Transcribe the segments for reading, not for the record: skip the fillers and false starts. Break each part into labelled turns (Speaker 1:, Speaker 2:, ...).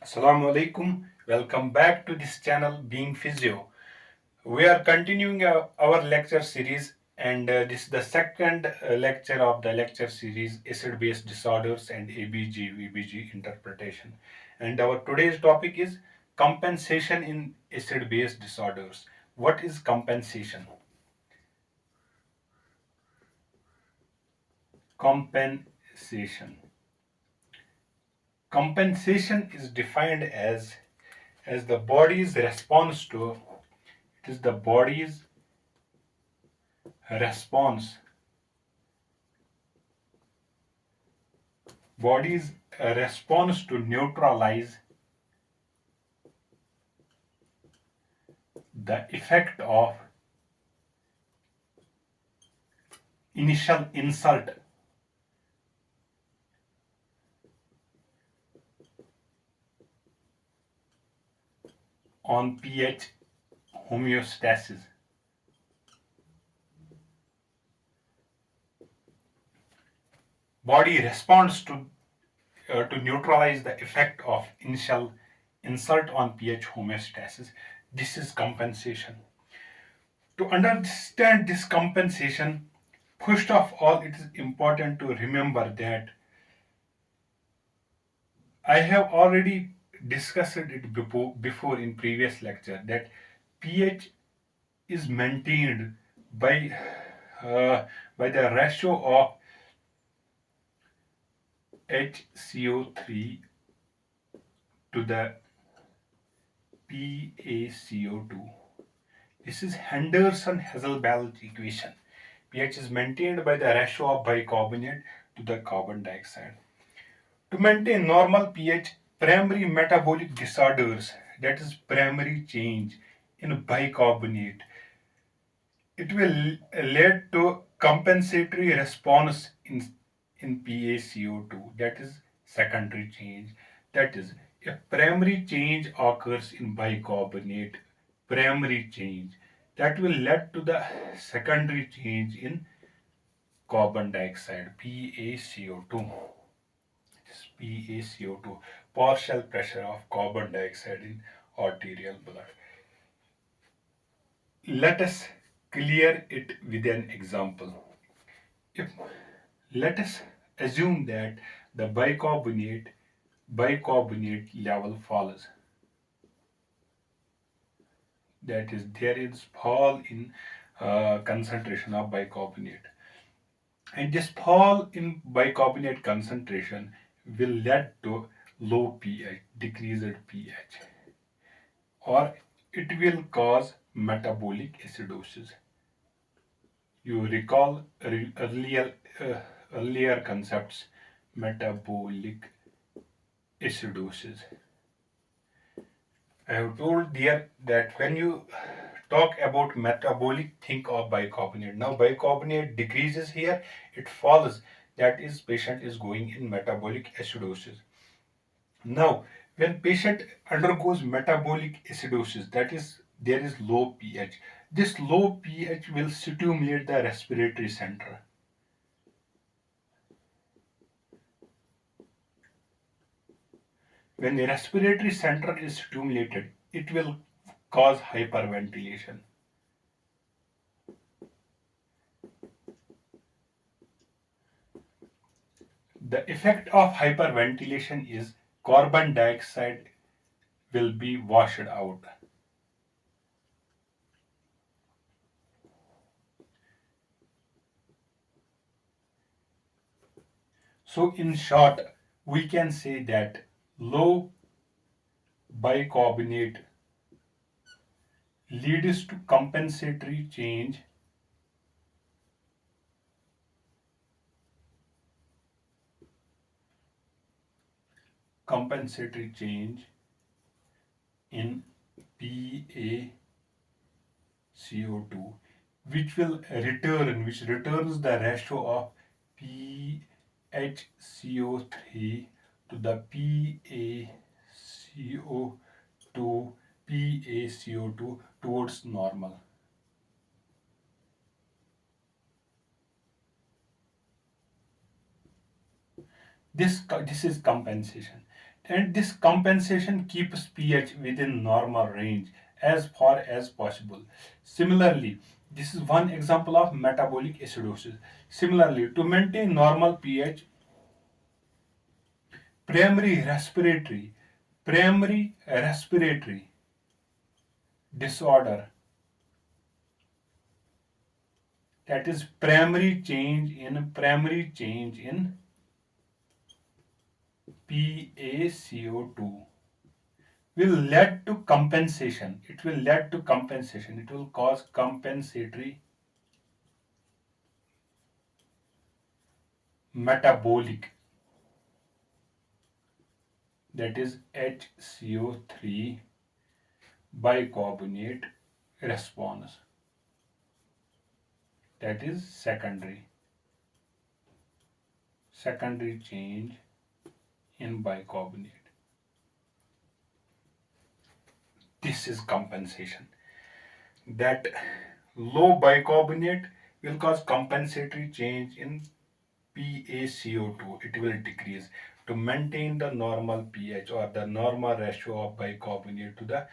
Speaker 1: Assalamu alaikum. Welcome back to this channel Being Physio. We are continuing our lecture series, and this is the second lecture of the lecture series Acid Base Disorders and ABG Interpretation. And our today's topic is compensation in acid base disorders. What is compensation? Compensation. Compensation is defined as the body's response to it is the response body's response to neutralize the effect of initial insult on pH homeostasis. Body responds to neutralize the effect of initial insult on pH homeostasis. This is compensation. To understand this compensation, first of all, it is important to remember that I have already discussed it before in previous lecture that pH is maintained by uh, by the ratio of HCO3 to the PaCO2. This is Henderson-Hasselbalch equation. pH is maintained by the ratio of bicarbonate to the carbon dioxide. To maintain normal pH, primary metabolic disorders, that is primary change in bicarbonate, it will lead to compensatory response in PaCO2, that is secondary change. That is, if primary change occurs in bicarbonate, primary change, that will lead to the secondary change in carbon dioxide, PaCO2. This PaCO2, partial pressure of carbon dioxide in arterial blood. Let us clear it with an example. If let us assume that the bicarbonate level falls, that is, there is fall in concentration of bicarbonate, and this fall in bicarbonate concentration will lead to low pH, decreased pH, or it will cause metabolic acidosis. You recall earlier concepts, metabolic acidosis. I have told there that when you talk about metabolic, think of bicarbonate. Now bicarbonate decreases here, it falls. That is, patient is going in metabolic acidosis. Now, when patient undergoes metabolic acidosis, that is, there is low pH. This low pH will stimulate the respiratory center. When the respiratory center is stimulated, it will cause hyperventilation. The effect of hyperventilation is carbon dioxide will be washed out. So, in short, we can say that low bicarbonate leads to compensatory change in PaCO2, which returns the ratio of PHCO3 to the PaCO2 towards normal. This is compensation. and this compensation keeps pH within normal range as far as possible. Similarly, this is one example of metabolic acidosis. Similarly, to maintain normal pH, primary respiratory primary respiratory disorder, that is primary change in PaCO2, will lead to compensation. It will cause compensatory metabolic, that is HCO3 bicarbonate response, that is secondary change in bicarbonate. This is compensation. That low bicarbonate will cause compensatory change in PaCO2. It will decrease to maintain the normal pH or the normal ratio of bicarbonate to the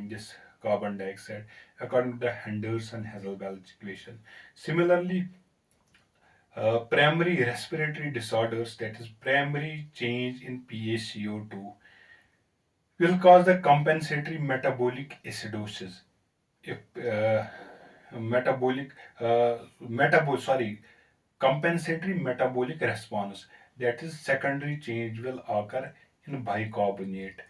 Speaker 1: this carbon dioxide, according to the Henderson-Hasselbalch equation. Similarly, primary respiratory disorders, that is primary change in PaCO2, will cause the compensatory metabolic acidosis. If metabolic sorry, compensatory metabolic response, that is secondary change will occur in bicarbonate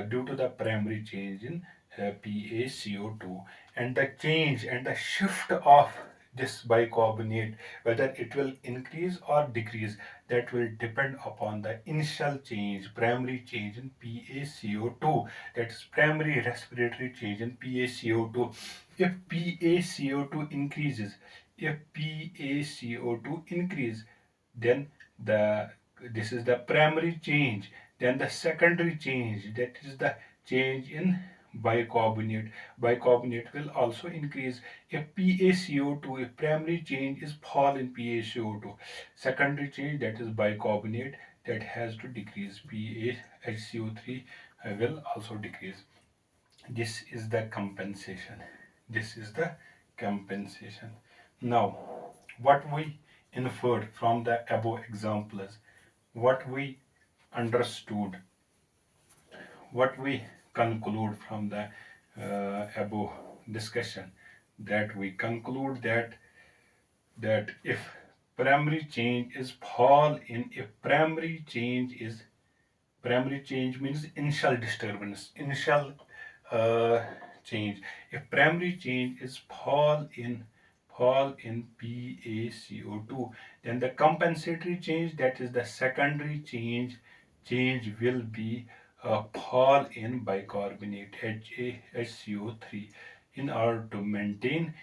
Speaker 1: due to the primary change in PaCO2, and the change and the shift of this bicarbonate, whether it will increase or decrease, that will depend upon the initial change, primary change in PaCO2, that is primary respiratory change in PaCO2. If PaCO2 increases, if PaCO2 increase, then the this is the primary change. Then the secondary change, that is the change in bicarbonate. Bicarbonate will also increase. If PaCO2, if primary change is fall in PaCO2, secondary change, that is bicarbonate, that has to decrease. PaHCO3 will also decrease. This is the compensation. This is the compensation. Now, what we inferred from the above examples, what we understood, what we conclude from the above discussion, that we conclude that if primary change is fall in, if primary change means initial disturbance, initial uh, change. If primary change is fall in PaCO2, then the compensatory change, that is the secondary change will be fall in bicarbonate HCO3, in order to maintain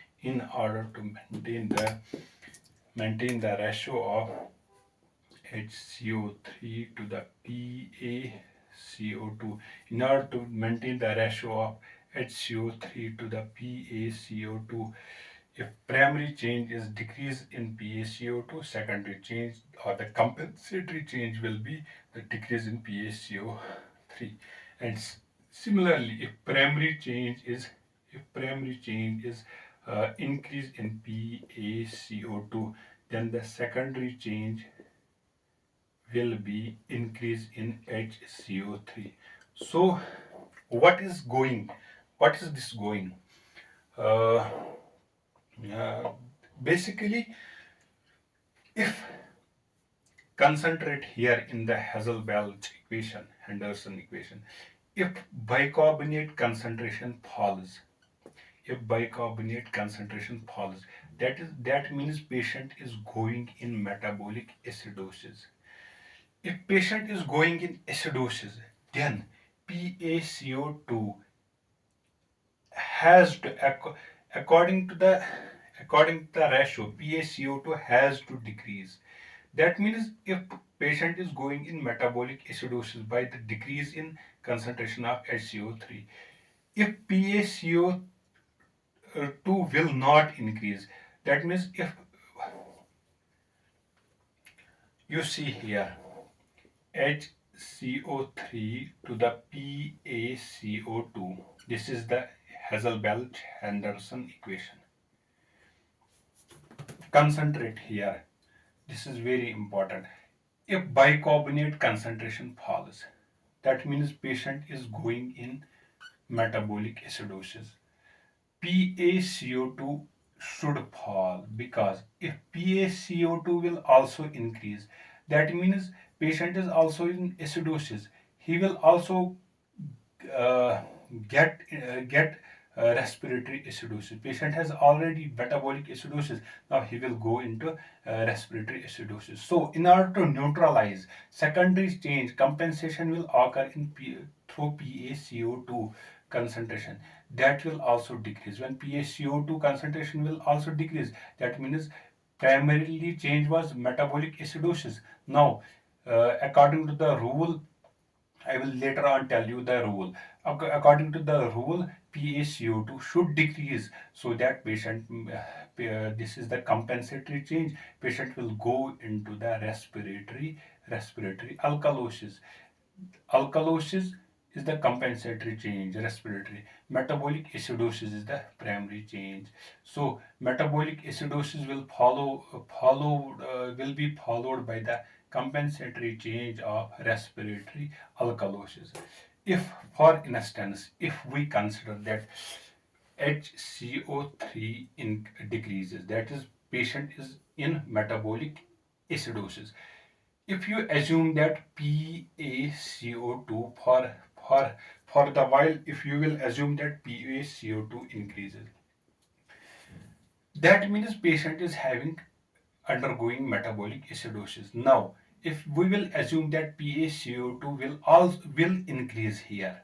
Speaker 1: the ratio of HCO3 to the PaCO2. In order to maintain the ratio of HCO3 to the PaCO2, if primary change is decrease in PaCO2, secondary change or the compensatory change will be the decrease in PaCO3. And similarly, if primary change is increase in PaCO2, then the secondary change will be increase in HCO3. So what is this going? Uh, uh, Basically, if concentrate here in the Hasselbalch equation, Henderson equation, if bicarbonate concentration falls, that means patient is going in metabolic acidosis. If patient is going in acidosis, then PaCO2 has to, according to the ratio, PaCO2 has to decrease. That means if patient is going in metabolic acidosis by the decrease in concentration of HCO3, if PaCO2 will not increase, that means if you see here, HCO3 to the PaCO2. This is the Hazel-Belt-Henderson equation. Concentrate here. This is very important. If bicarbonate concentration falls, that means patient is going in metabolic acidosis. PaCO2 should fall because if PaCO2 will also increase, that means patient is also in acidosis. He will also uh, get respiratory acidosis. Patient has already metabolic acidosis. Now he will go into respiratory acidosis. So in order to neutralize secondary change, compensation will occur through PaCO2 concentration. That will also decrease. When PaCO2 concentration will also decrease, that means primarily change was metabolic acidosis. Now, according to the rule, I will later on tell you the rule. According to the rule, PaCO2 should decrease so that this is the compensatory change. Patient will go into the respiratory alkalosis. Alkalosis is the compensatory change, respiratory. Metabolic acidosis is the primary change. So metabolic acidosis will be followed by the compensatory change of respiratory alkalosis. If, for instance, if we consider that HCO3 decreases, that is, patient is in metabolic acidosis. If you assume that PaCO2 for the while, if you will assume that PaCO2 increases, that means patient is having undergoing metabolic acidosis. Now, if we will assume that PaCO2 will increase here,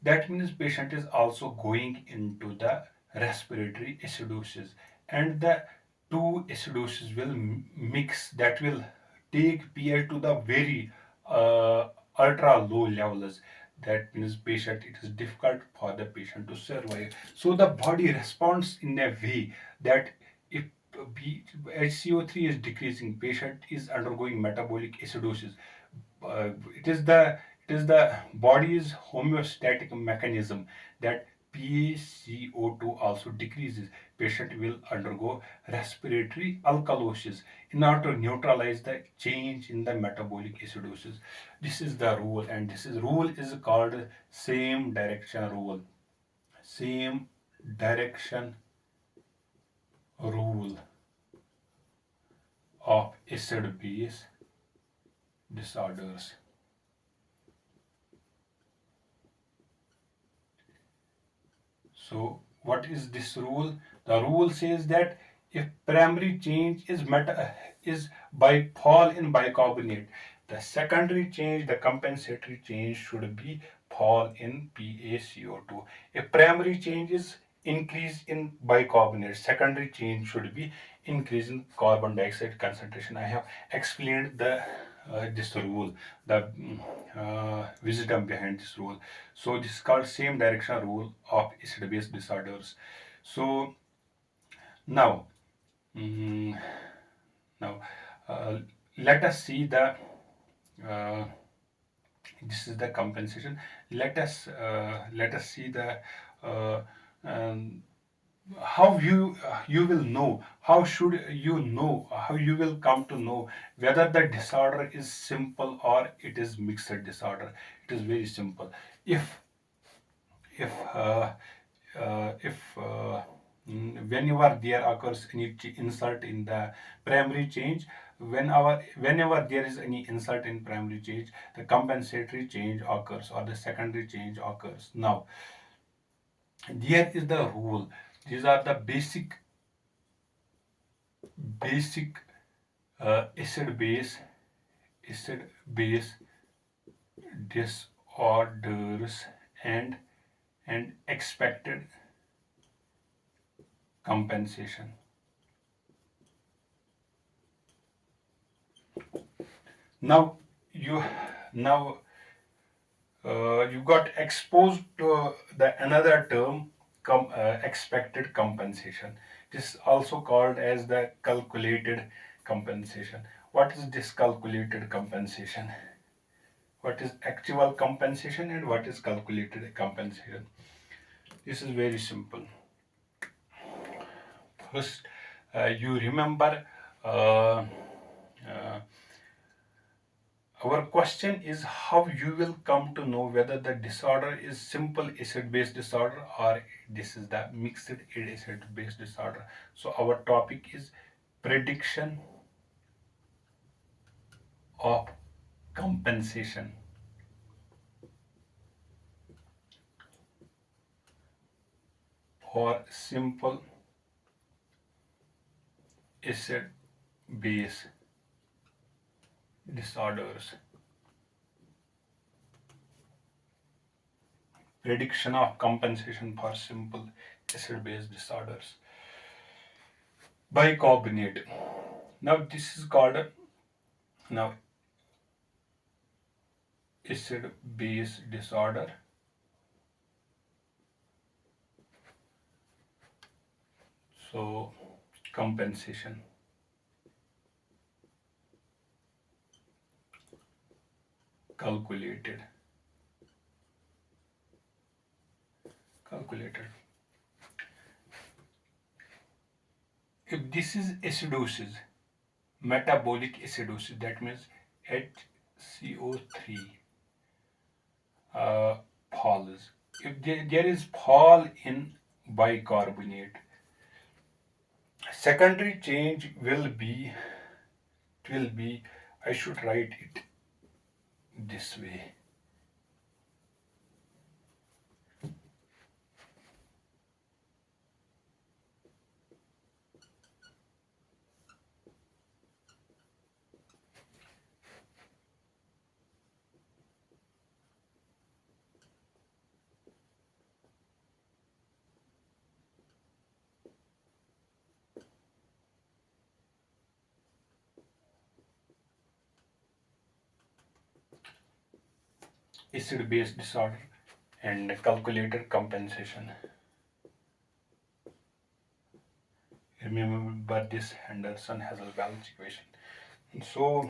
Speaker 1: that means patient is also going into the respiratory acidosis, and the two acidosis will mix. That will take pH to the very ultra low levels. That means patient, it is difficult for the patient to survive. So the body responds in a way that if HCO3 is decreasing, patient is undergoing metabolic acidosis. It is the body's homeostatic mechanism that PaCO2 also decreases. Patient will undergo respiratory alkalosis in order to neutralize the change in the metabolic acidosis. This is the rule, and this rule is called same direction rule. Same direction rule of acid base disorders. So what is this rule? The rule says that if primary change is by fall in bicarbonate, the secondary change, the compensatory change should be fall in PaCO2. If primary change is increase in bicarbonate, secondary change should be increase in carbon dioxide concentration. I have explained this rule, the wisdom behind this rule. So this is called same direction rule of acid base disorders. So now, mm, now uh, let us see the uh, this is the compensation. Let us see the uh, um, how you will know, how should you know, how you will come to know whether the disorder is simple or it is mixed disorder. It is very simple. If whenever there occurs any insult in the primary change, whenever there is any insult in primary change, the compensatory change occurs or the secondary change occurs. Now, there is the rule. These are the basic acid base disorders and expected compensation. Now you now you got exposed to the another term, expected compensation. This is also called as the calculated compensation. What is this calculated compensation? what is actual compensation and what is calculated compensation. This is very simple. First, you remember uh, uh, our question is how you will come to know whether the disorder is simple acid base disorder or this is the mixed acid base disorder. So our topic is prediction of compensation for simple acid base disorders. Prediction of compensation for simple acid base disorders. Bicarbonate. Now this is called now acid base disorder. So compensation. Calculated. Calculated. If this is acidosis, metabolic acidosis, that means HCO3 falls. If there is fall in bicarbonate, secondary change will be I should write it this way. Acid base disorder and calculated compensation. Remember this Henderson-Hazel-Balch equation. So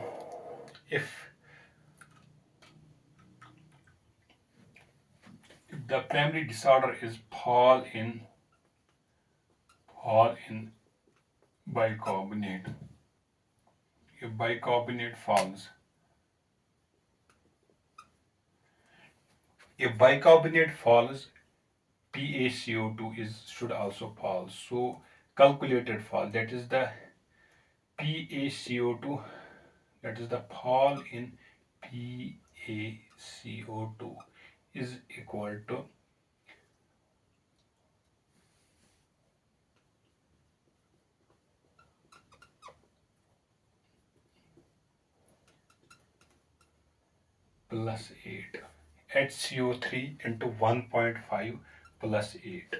Speaker 1: if the primary disorder is fall in bicarbonate, if bicarbonate falls, if bicarbonate falls, PaCO2 should also fall. So calculated fall, that is the PaCO2, that is the fall in PaCO2 is equal to plus 8. HCO3 into 1.5 plus 8.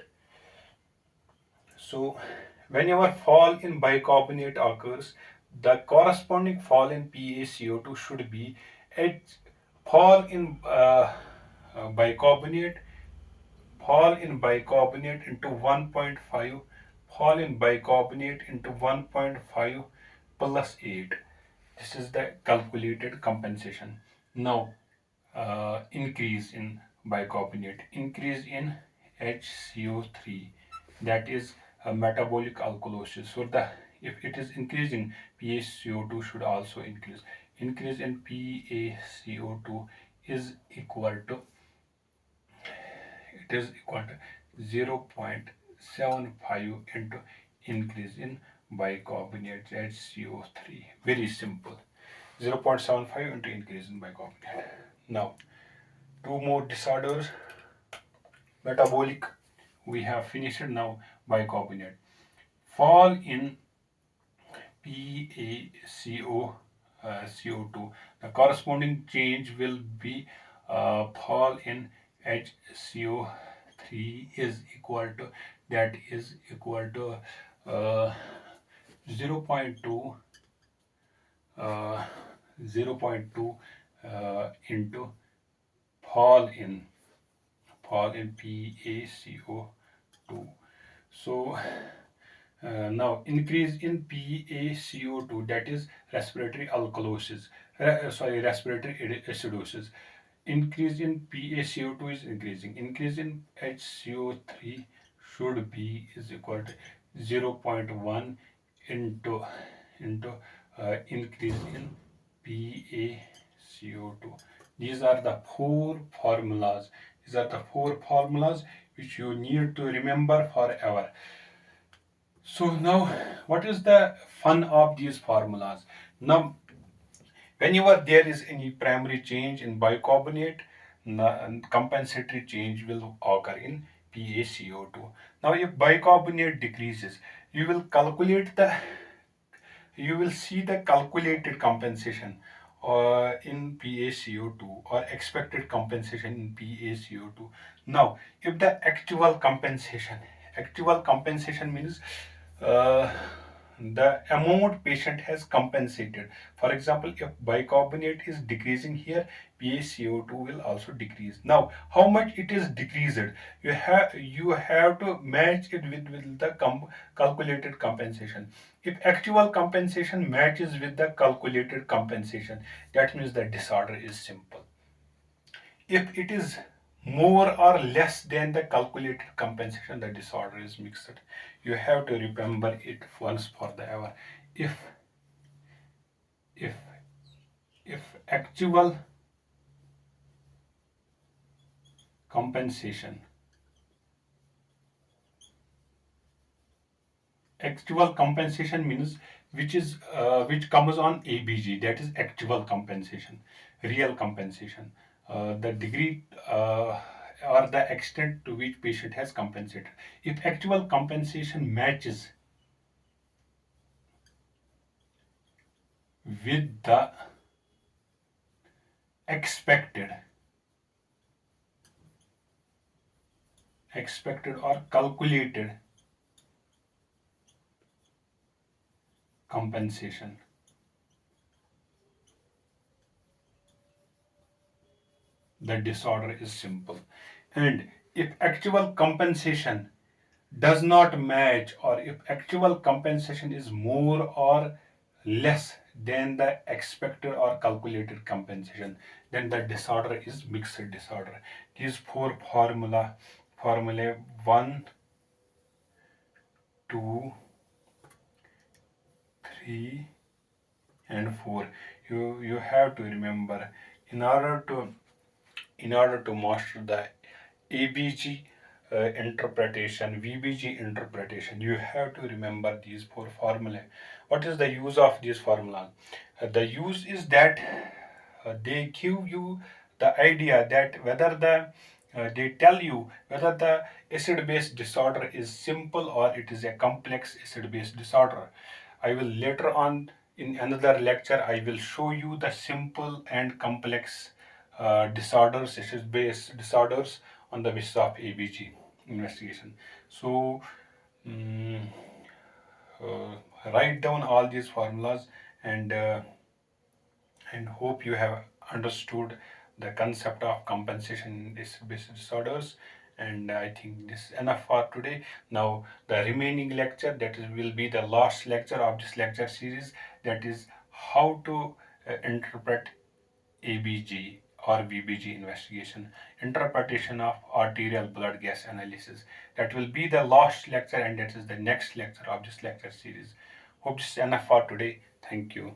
Speaker 1: So whenever fall in bicarbonate occurs, the corresponding fall in PaCO2 should be H fall in bicarbonate, fall in bicarbonate into 1.5, fall in bicarbonate into 1.5 plus 8. This is the calculated compensation. Now increase in bicarbonate, increase in HCO3, that is a metabolic alkalosis. So the if it is increasing, PaCO2 should also increase. Increase in PaCO2 is equal to 0.75 into increase in bicarbonate HCO3. Very simple. 0.75 into increase in bicarbonate. Now, two more disorders. Metabolic, we have finished. Now bicarbonate. Fall in PaCO2. The corresponding change will be fall in HCO3 is equal to, that is equal to uh, 0.2 uh, 0.2 into fall in PaCO2. So now increase in PaCO2, that is respiratory alkalosis, respiratory acidosis. increase in PaCO2 is increasing. Increase in HCO3 should be is equal to 0.1 into increase in PaCO2. These are the four formulas. These are the four formulas which you need to remember forever. So now, what is the fun of these formulas? Now, whenever there is any primary change in bicarbonate, compensatory change will occur in PaCO2. Now, if bicarbonate decreases, you will calculate the you will see the calculated compensation in PaCO2 or expected compensation in PaCO2. Now, if the actual compensation means uh, the amount patient has compensated. For example, if bicarbonate is decreasing here, PaCO2 will also decrease. Now, how much it is decreased? You have to match it with the calculated compensation. If actual compensation matches with the calculated compensation, that means the disorder is simple. If it is more or less than the calculated compensation, the disorder is mixed. You have to remember it once for the ever. If if compensation actual compensation means which comes on ABG, that is actual compensation, real compensation, the degree or the extent to which patient has compensated. If actual compensation matches with the expected or calculated compensation, the disorder is simple. And if actual compensation does not match, or if actual compensation is more or less than the expected or calculated compensation, then the disorder is mixed disorder. These four formulae 1, 2, 3 and 4, you have to remember in order to master the ABG interpretation, VBG interpretation. You have to remember these four formulae. What is the use of these formulas? The use is that they give you the idea that whether they tell you whether the acid base disorder is simple or it is a complex acid base disorder. I will later on in another lecture I will show you the simple and complex disorders, acid base disorders on the basis of ABG investigation. So mm, write down all these formulas and hope you have understood the concept of compensation in this basic disorders. And I think this is enough for today. Now the remaining lecture, that is, will be the last lecture of this lecture series, that is how to interpret ABG or VBG investigation, interpretation of arterial blood gas analysis. That will be the last lecture, and that is the next lecture of this lecture series. Hope this is enough for today. Thank you.